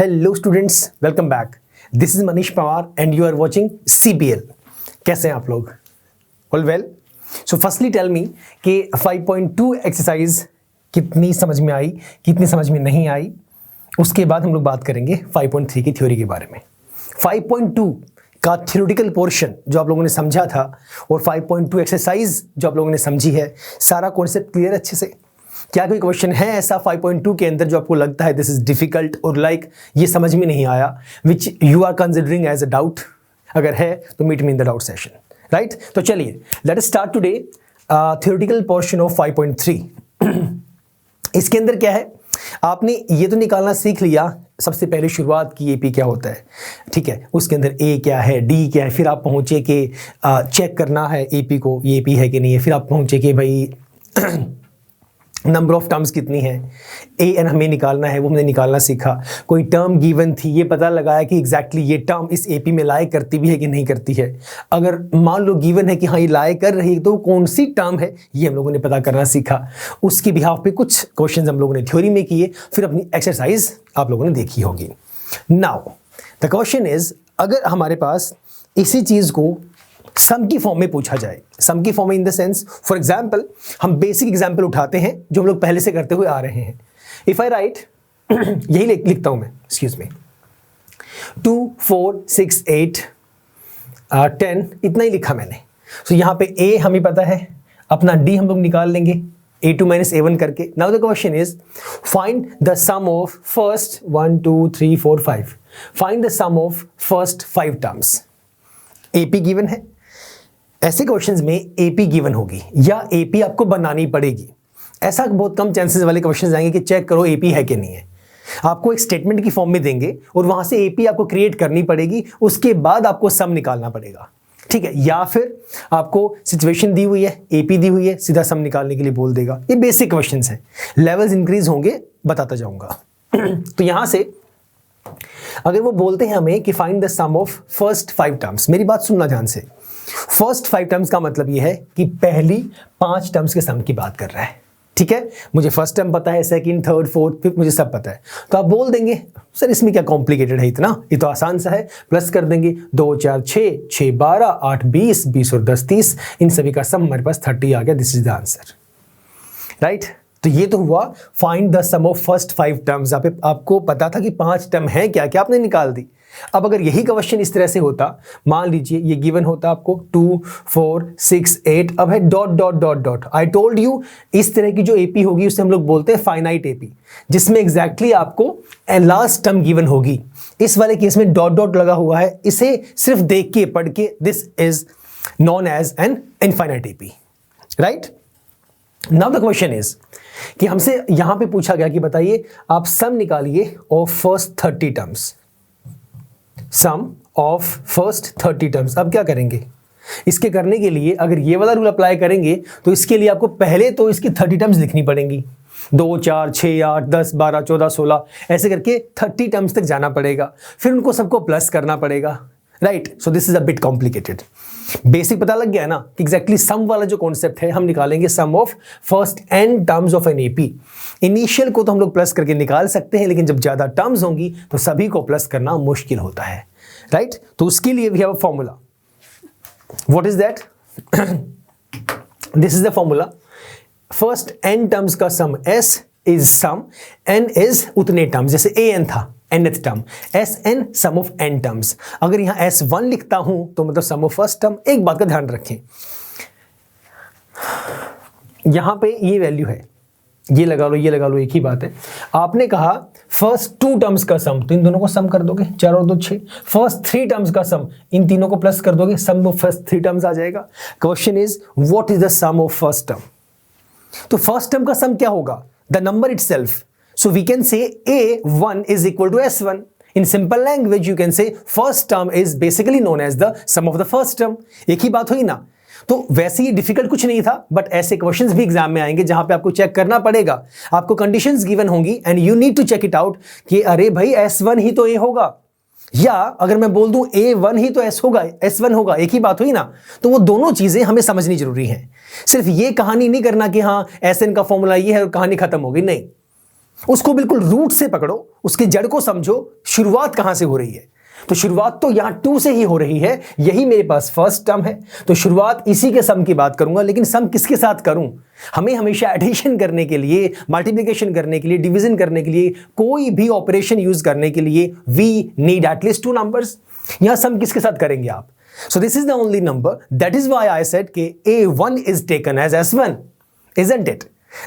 Hello students, welcome back. This is Manish Pawar and you are watching CPL। कैसे हैं आप लोग? All well? So firstly tell me कि 5.2 exercise कितनी समझ में आई, कितनी समझ में नहीं आई। उसके बाद हम लोग बात करेंगे 5.3 की थ्योरी के बारे में। 5.2 का थ्योरेटिकल पोर्शन जो आप लोगों ने समझा था और 5.2 एक्सरसाइज जो आप लोगों ने समझी है, सारा कॉन्सेप्ट क्लियर अच्छे से? क्या कोई क्वेश्चन है ऐसा 5.2 के अंदर जो आपको लगता है दिस इज डिफिकल्ट और ये समझ में नहीं आया, which you are considering as a doubt? अगर है तो meet me in the doubt session, right? तो चलिए let us start today theoretical portion of 5.3। इसके अंदर क्या है, आपने ये तो निकालना सीख लिया सबसे पहले शुरुआत की, एपी क्या होता है, ठीक है? उसके अंदर ए क्या है, डी क्या है, फिर आप पहुंचे कि चेक करना है एपी को, ये एपी है कि नहीं है। फिर आप पहुंचे कि भाई नंबर ऑफ टर्म्स कितनी है, एन हमें निकालना है, वो हमने निकालना सीखा। कोई टर्म गिवन थी, ये पता लगाया कि एग्जैक्टली ये टर्म इस एपी में लाए करती भी है कि नहीं करती है। अगर मान लो गिवन है कि हाँ ये लाए कर रही है, तो कौन सी टर्म है ये हम लोगों ने पता करना सीखा। उसके बिहाफ पे कुछ क्वेश्चंस हम लोगों ने थ्योरी में किए, फिर अपनी एक्सरसाइज आप लोगों ने देखी होगी। नाउ द क्वेश्चन इज, अगर हमारे पास इसी चीज़ को सम की फॉर्म में पूछा जाए, सम की फॉर्म में in the sense, for example हम बेसिक एग्जांपल उठाते हैं जो हम लोग पहले से करते हुए आ रहे हैं। इफ आई राइट यही लिखता हूं मैं, एक्सक्यूज मी, 2 4 6 8 10 इतना ही लिखा मैंने। सो यहाँ पे ए हमें पता है, अपना डी हम लोग निकाल लेंगे a2 - a1 करके। Now the question is find the sum of first 1 2 3 4 5, find the sum of first 5 terms. AP given है, ऐसे क्वेश्चंस में एपी गिवन होगी या एपी आपको बनानी पड़ेगी। ऐसा बहुत कम चांसेस वाले क्वेश्चंस आएंगे कि चेक करो एपी है कि नहीं है। आपको एक स्टेटमेंट की फॉर्म में देंगे और वहां से एपी आपको क्रिएट करनी पड़ेगी, उसके बाद आपको सम निकालना पड़ेगा, ठीक है? या फिर आपको सिचुएशन दी हुई है, एपी दी हुई है, सीधा सम निकालने के लिए बोल देगा। ये बेसिक क्वेश्चंस हैं, लेवल्स इंक्रीज होंगे, बताता जाऊंगा। तो यहां से अगर वो बोलते हैं हमें कि find the sum of first 5 terms, मेरी बात सुनना ध्यान से। फर्स्ट 5 टर्म्स का मतलब ये है कि पहली 5 टर्म्स के सम की बात कर रहा है, ठीक है? मुझे फर्स्ट टर्म पता है, सेकंड, थर्ड, फोर्थ, फिफ्थ, मुझे सब पता है। तो आप बोल देंगे सर इसमें क्या कॉम्प्लिकेटेड है इतना, ये तो आसान सा है। प्लस कर देंगे 2 4 6 6 12 8 20 20 और 10 30, इन सभी का सम हमारे पास 30 आ गया। This is the answer, right? तो ये तो हुआ find the sum of first 5 terms. आपको पता था कि 5 टर्म है, क्या क्या आपने निकाल दी। अब अगर यही क्वेश्चन इस तरह से होता, मान लीजिए ये गिवन होता आपको 2 4 6 8, अब है dot dot dot dot. I told you इस तरह की जो एपी होगी उसे हम लोग बोलते हैं फाइनाइट एपी, जिसमें एग्जैक्टली आपको लास्ट टर्म गिवन होगी। इस वाले केस में डॉट डॉट लगा हुआ है, इसे सिर्फ देख के पढ़ के this is known as an infinite AP, right? Now the question is कि हमसे यहां पे पूछा गया कि बताइए आप सम निकालिए of first 30 terms, sum of first 30 terms. अब क्या करेंगे इसके करने के लिए? अगर ये वाला रूल अप्लाई करेंगे तो इसके लिए आपको पहले तो इसकी 30 टर्म्स लिखनी पड़ेंगी। 2 4 6 8 10 12 14 16 ऐसे करके 30 टर्म्स तक जाना पड़ेगा, फिर उनको सबको प्लस करना पड़ेगा, right? So this is a bit complicated. Basic पता लग गया ना कि एग्जैक्टली सम वाला जो कॉन्सेप्ट है, हम निकालेंगे sum of first n terms of an AP. Initial को तो हम लोग प्लस करके निकाल सकते हैं, लेकिन जब ज्यादा टर्म्स होंगी तो सभी को प्लस करना मुश्किल होता है, राइट? तो उसके लिए we have a formula. What is that? This is the formula. First n terms का sum s is sum, n is उतने टर्म्स, जैसे an था nth term, sn sum of n terms. अगर यहां s1 लिखता हूं तो मतलब सम ऑफ फर्स्ट टर्म। एक बात का ध्यान रखें, यहां पे ये वैल्यू है, ये लगा लो, ये लगा लो, एक ही बात है। आपने कहा फर्स्ट 2 टर्म्स का सम, तो इन दोनों को सम कर दोगे, 4 और 2 6। फर्स्ट 3 टर्म्स का सम, इन तीनों को प्लस कर दोगे, सम ऑफ फर्स्ट 3 टर्म्स आ जाएगा। Question is what is the sum of first term? तो फर्स्ट टर्म का सम क्या होगा? The number itself. So we can say A1 is equal to S1. In simple language, you can say first term is basically known as the sum of the first term. एक ही बात हुई ना? तो वैसे ही difficult कुछ नहीं था, but ऐसे क्वेश्चंस भी एग्जाम में आएंगे जहां पे आपको चेक करना पड़ेगा, आपको कंडीशंस गिवन होंगी and you need to check it out कि अरे भाई S1 ही तो A होगा, या अगर मैं बोल दूं A1 ही तो S होगा, S1 होगा, एक ही बात हुई ना? तो वो दोनों चीजें हमें समझनी जरूरी है। सिर्फ ये कहानी नहीं करना कि हाँ SN का फॉर्मूला ये है और कहानी खत्म हो गई, नहीं। उसको बिल्कुल रूट से पकड़ो, उसके जड़ को समझो, शुरुआत कहां से हो रही है। तो शुरुआत तो यहां 2 से ही हो रही है, यही मेरे पास फर्स्ट टर्म है, तो शुरुआत इसी के सम की बात करूंगा। लेकिन सम किसके साथ करूं? हमें हमेशा एडिशन करने के लिए, मल्टीप्लिकेशन करने के लिए, डिवीजन करने के लिए, कोई भी ऑपरेशन यूज करने के लिए वी नीड एटलीस्ट 2 नंबर्स। यहां सम किसके साथ करेंगे आप? So this is the only number, that is why I said कि A1 is taken as S1, isn't it?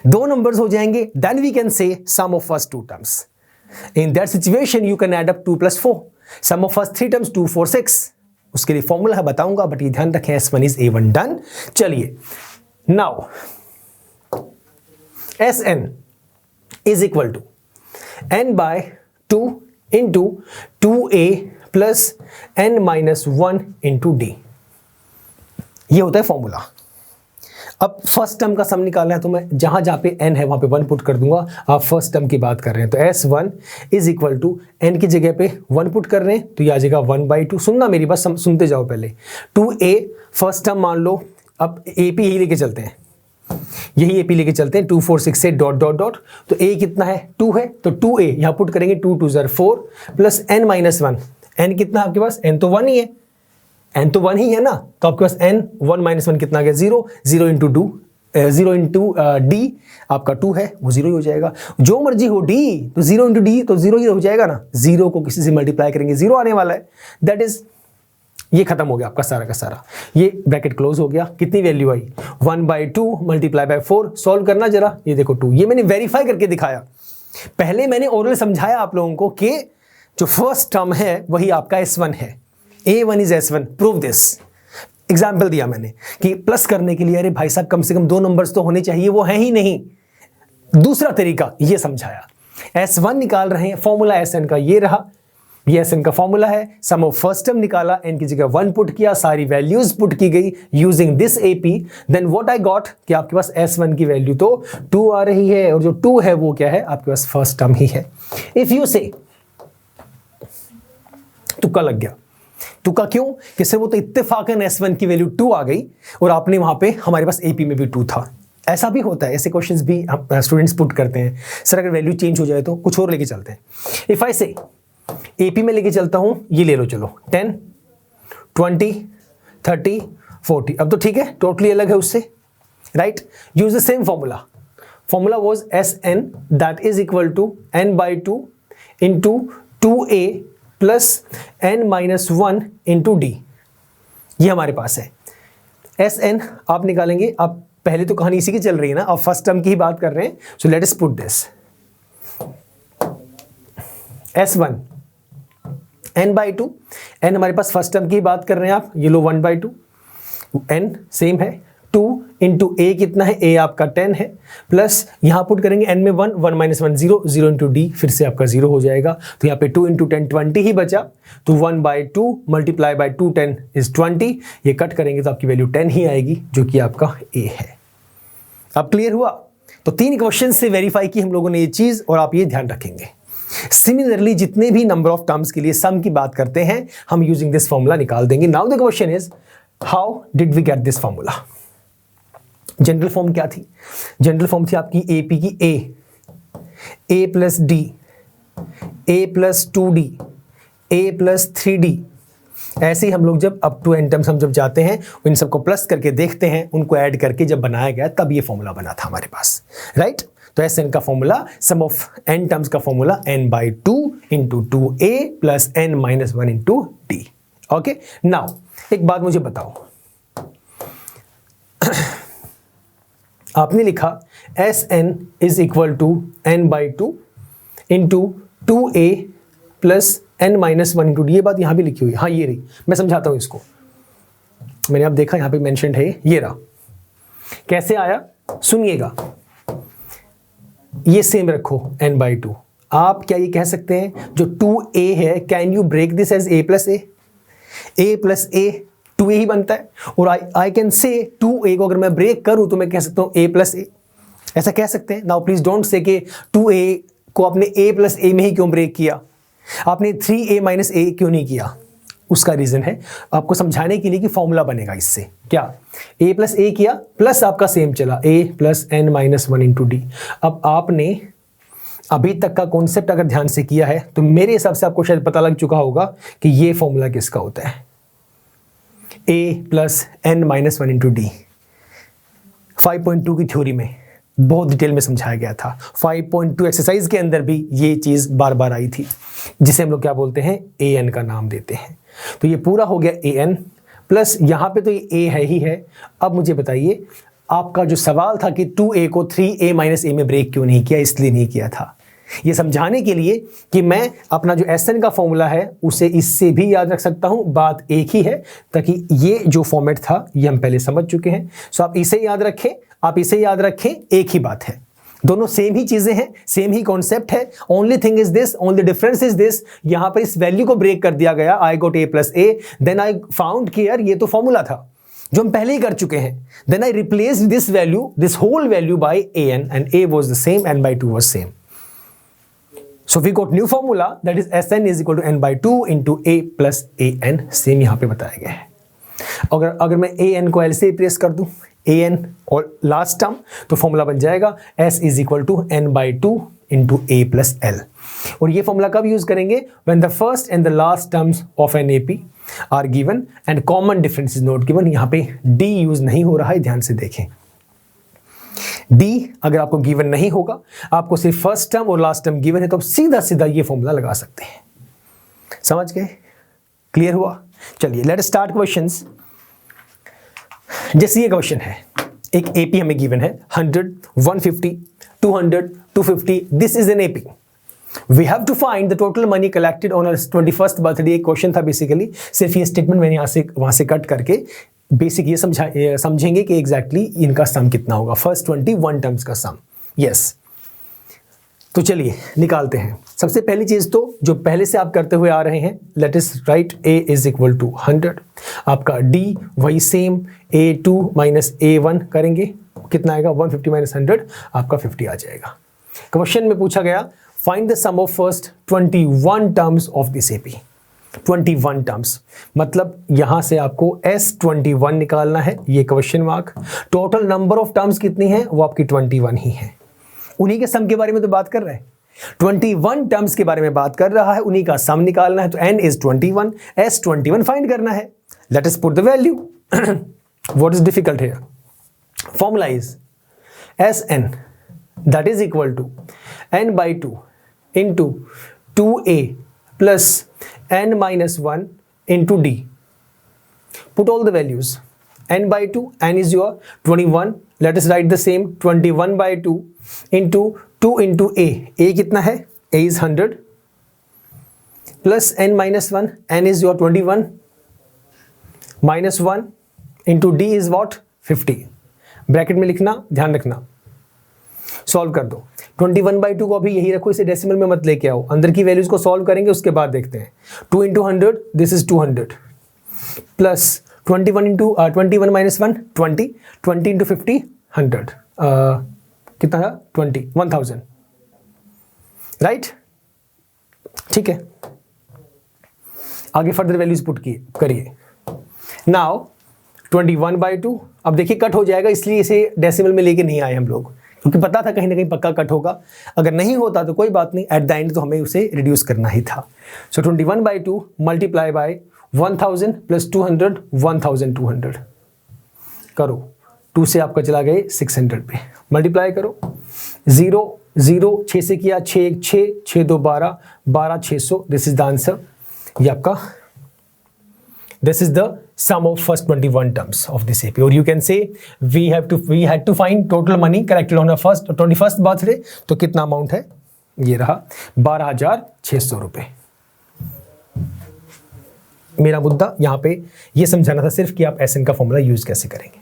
2 numbers हो जाएंगे, then we can say sum of first 2 terms. In that situation you can add up 2 + 4, sum of first 3 terms 2 4 6। उसके लिए formula है बताऊंगा, but ये ध्यान रखें S1 इज A1 डन। चलिए now Sn is equal to n/2 into 2a plus n-1 into d, ये होता है फॉर्मूला। अब फर्स्ट टर्म का सम निकालना है, तो मैं जहां जहां पे n है वहां पे 1 पुट कर दूंगा। आप फर्स्ट टर्म की बात कर रहे हैं तो S1 is equal to n की जगह पे 1 पुट कर रहे हैं तो ये आ जाएगा 1/2। सुनना मेरी बात, सुनते जाओ पहले। 2a फर्स्ट टर्म मान लो, अब AP यही लेके चलते हैं, यही AP लेके चलते हैं। 2 4 6 से डॉट डॉट डॉट, तो a कितना है? 2 है, तो 2a यहां पुट करेंगे, 2 2 ज़र 4 प्लस n-1। n कितना है आपके पास? n तो 1 ही है, n तो 1 ही है ना, तो आपके पास n 1 - 1 कितना आ गया? 0। 0 इंटू d आपका 2 है, वो 0 ही हो जाएगा। जो मर्जी हो d, तो 0 इंटू d तो 0 ही हो जाएगा ना। 0 को किसी से मल्टीप्लाई करेंगे 0 आने वाला है, दैट इज, ये खत्म हो गया आपका सारा का सारा। ये ब्रैकेट क्लोज हो गया। कितनी value I? 1/2 multiply by 4। Solve करना जरा, ये देखो 2। ये मैंने वेरीफाई करके दिखाया। पहले मैंने ओरल समझाया आप लोगों को कि जो फर्स्ट टर्म है वही आपका S1 है। A1 is S1, prove this. Example दिया मैंने कि प्लस करने के लिए, अरे भाई साहब कम से कम 2 नंबर्स तो होने चाहिए, वो है ही नहीं। दूसरा तरीका ये समझाया। S1 निकाल रहे हैं, फॉर्मूला Sn का ये रहा, ये Sn का फॉर्मूला है। सम ऑफ फर्स्ट टर्म निकाला, n की जगह 1 पुट किया, सारी वैल्यूज पुट की गई using this AP। Then what I got कि आपके पास S1 की वैल्यू तो 2 आ रही है, और जो 2 है वो क्या है? आपके पास फर्स्ट टर्म ही है। इफ यू से, तुक्का लग गया। तुक्का क्यों? कि सर वो तो इत्तेफाकन S1 की वैल्यू 2 आ गई, और आपने वहां पे, हमारे पास AP में भी 2 था। ऐसा भी होता है, ऐसे क्वेश्चंस भी स्टूडेंट्स पुट करते हैं। सर अगर वैल्यू चेंज हो जाए तो कुछ और लेके चलते हैं। इफ आई से AP में लेके चलता हूं, ये ले लो, चलो 10 20 30 40, अब तो ठीक है, टोटली अलग है उससे, right? Use the same formula. Formula was Sn that is equal to n/2 into 2a plus n-1 into d, ये हमारे पास है। Sn आप निकालेंगे, आप पहले तो कहानी इसी की चल रही है ना, आप फर्स्ट टर्म की ही बात कर रहे हैं। So let us put this S1 n/2, n हमारे पास फर्स्ट टर्म की बात कर रहे हैं आप, ये लो 1/2, n सेम है, 2 इंटू a कितना है? a आपका 10 है, प्लस यहां पुट करेंगे n में 1, 1 - 1 0, 0 इंटू d फिर से आपका 0 हो जाएगा। तो यहाँ पे 2 इंटू 10 20 ही बचा, तो 1/2 मल्टीप्लाई बाय 2 10 इज 20। ये कट करेंगे तो आपकी वैल्यू 10 ही आएगी, जो कि आपका a है। अब क्लियर हुआ? तो 3 क्वेश्चन से वेरीफाई की हम लोगों ने ये चीज, और आप ये ध्यान रखेंगे। सिमिलरली जितने भी नंबर ऑफ टर्म्स के लिए सम की बात करते हैं, हम यूजिंग दिस फॉर्मूला निकाल देंगे। Now the question is, how did we get this formula? General form क्या थी? जनरल फॉर्म थी आपकी AP की a plus d, a plus 2d, a plus 3d। ऐसे ही हम लोग जब अप टू n टर्म्स हम जब जाते हैं, इन सबको प्लस करके देखते हैं, उनको ऐड करके जब बनाया गया तब ये फॉर्मूला बना था हमारे पास, राइट? तो Sn का formula, sum of n terms का formula n/2 into 2a plus n-1 into d। Okay, now एक बात मुझे बताओ, आपने लिखा Sn is equal to n/2 into 2a plus n-1 into d। ये बात यहां भी लिखी हुई है, हाँ ये रही, मैं समझाता हूं इसको। मैंने अब देखा यहां पे मेंशन्ड है, ये रहा। कैसे आया सुनिएगा, ये सेम रखो n/2। आप क्या ये कह सकते हैं जो 2a है, can you break this as a plus a 2a ही बनता है, और आई कैन से 2a को अगर मैं ब्रेक करूं तो मैं कह सकता हूं a प्लस a, ऐसा कह सकते हैं। नाउ प्लीज डोंट से कि 2a को आपने a प्लस a में ही क्यों ब्रेक किया, आपने 3a माइनस a क्यों नहीं किया। उसका रीजन है आपको समझाने के लिए कि फॉर्मूला बनेगा इससे, क्या a प्लस a किया, प्लस आपका सेम चला a plus n-1 into d। अब आपने अभी तक का कॉन्सेप्ट अगर ध्यान से किया है तो मेरे हिसाब से आपको शायद पता लग चुका होगा कि ये फॉर्मूला किसका होता है, a plus n minus one into D. 5.2 की थ्योरी में बहुत डिटेल में समझाया गया था। 5.2 एक्सरसाइज के अंदर भी ये चीज़ बार बार आई थी, जिसे हम लोग क्या बोलते हैं, an का नाम देते हैं। तो ये पूरा हो गया an प्लस यहाँ पे तो ये a है ही है। अब मुझे बताइए, आपका जो सवाल था कि 2a को 3a माइनस ए में ब्रेक क्यों नहीं किया, इसलिए नहीं किया था ये समझाने के लिए कि मैं अपना जो Sn का फॉर्मूला है उसे इससे भी याद रख सकता हूं। बात एक ही है, ताकि ये जो फॉर्मेट था ये हम पहले समझ चुके हैं। सो आप इसे याद रखें, आप इसे याद रखें, एक ही बात है, दोनों सेम ही चीजें हैं, सेम ही कॉन्सेप्ट है। Only thing is this, only difference is this, यहां पर इस वैल्यू को ब्रेक कर दिया गया, I got a plus a, then I found कि यार ये तो फॉर्मूला था जो हम पहले ही कर चुके हैं। Then I replaced this value, this whole value by an and a was the same, n by 2 was same. So we got new formula, that is Sn is equal to n by 2 into a plus an, same यहाँ पे बताया गया है। अगर मैं an को l से replace कर दूं, an और लास्ट टर्म, तो फॉर्मूला बन जाएगा s is equal to n by 2 into a plus l। और ये फॉर्मूला कब यूज करेंगे, when the first and the last terms of an AP are given and common difference is not given। यहाँ पे d use नहीं हो रहा है, ध्यान से देखें। d अगर आपको गिवन नहीं होगा, आपको सिर्फ फर्स्ट टर्म और लास्ट टर्म गिवन है, तो आप सीधा सीधा ये फॉर्मूला लगा सकते हैं। समझ गए, क्लियर हुआ? चलिए लेट स्टार्ट क्वेश्चंस। जैसे ये क्वेश्चन है, एक एपी हमें गिवन है 100, 150, 200, 250, this is an AP. We have to find the total money collected on 21st birthday. एक क्वेश्चन था बेसिकली, सिर्फ ये स्टेटमेंट मैंने यहाँ से वहाँ से कट करके बेसिक ये समझेंगे कि एग्जैक्टली इनका सम कितना होगा, फर्स्ट 21 टर्म्स का सम। यस, तो चलिए निकालते हैं। सबसे पहली चीज तो जो पहले से आप करते हुए आ रहे हैं, let us write a is equal to 100, आपका d वही सेम a2 माइनस a1 करेंगे, कितना आएगा 150 माइनस 100, आपका 50 आ जाएगा। क्वेश्चन में पूछा गया find the sum of first 21 terms of this AP. 21 terms मतलब यहां से आपको S21 निकालना है, ये question mark. Total number of terms कितनी है, वो आपकी 21 ही है। उन्हीं के सम के बारे में तो बात कर रहे हैं, 21 टर्म्स के बारे में बात कर रहा है, उन्हीं का सम निकालना है। तो n इज 21, S21 फाइंड करना है। Let us put the value. What is difficult here, formula is Sn that is equal to n by 2 into 2a plus n minus 1 into d. Put all the values. n by 2, n is your 21. Let us write the same, 21 by 2 into 2 into a. a कितना है, a is 100 plus n minus 1, n is your 21 minus 1 into d is what, 50. Bracket में लिखना, ध्यान रखना। Solve कर दो। 21 by 2 को अभी यही रखो, इसे डेसिमल में मत लेके आओ, अंदर की वैल्यूज को सॉल्व करेंगे, उसके बाद देखते हैं। 2 into 100, this is 200 plus 21 minus 1, 20, 20 into 50, 100, कितना था 20, 1000, राइट? ठीक है, आगे फर्दर वैल्यूज पुट करिए। नाउ 21 by 2, अब देखिए कट हो जाएगा, इसलिए इसे डेसिमल में लेके नहीं आए हम लोग, क्योंकि पता था कहीं ना कहीं पक्का कट होगा। अगर नहीं होता तो कोई बात नहीं, एट द एंड तो हमें उसे रिड्यूस करना ही था। सो 21 by 2 मल्टीप्लाई बाय 1000 प्लस 200, 1200 करो, 2 से आपका चला गए 600 पे, मल्टीप्लाई करो, 0 0 6 से किया, 6 1 6, 6 2 12, 12 600, दिस इज द आंसर। ये आपका this is the sum of first 21 terms of this AP, or you can say we had to find total money collected on the 21st birthday। तो कितना अमाउंट है, ये रहा 12,600 रुपए। मेरा मुद्दा यहाँ पे ये समझाना था सिर्फ कि आप Sn का फॉर्मूला यूज कैसे करेंगे।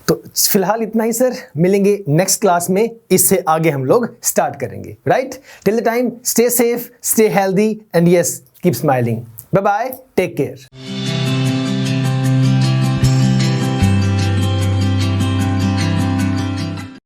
तो फिलहाल इतना ही सर, मिलेंगे नेक्स्ट क्लास में, इससे आगे हम लोग स्टार्ट करेंगे। Right, till the time stay safe, stay healthy and yes keep smiling. Bye bye, take care.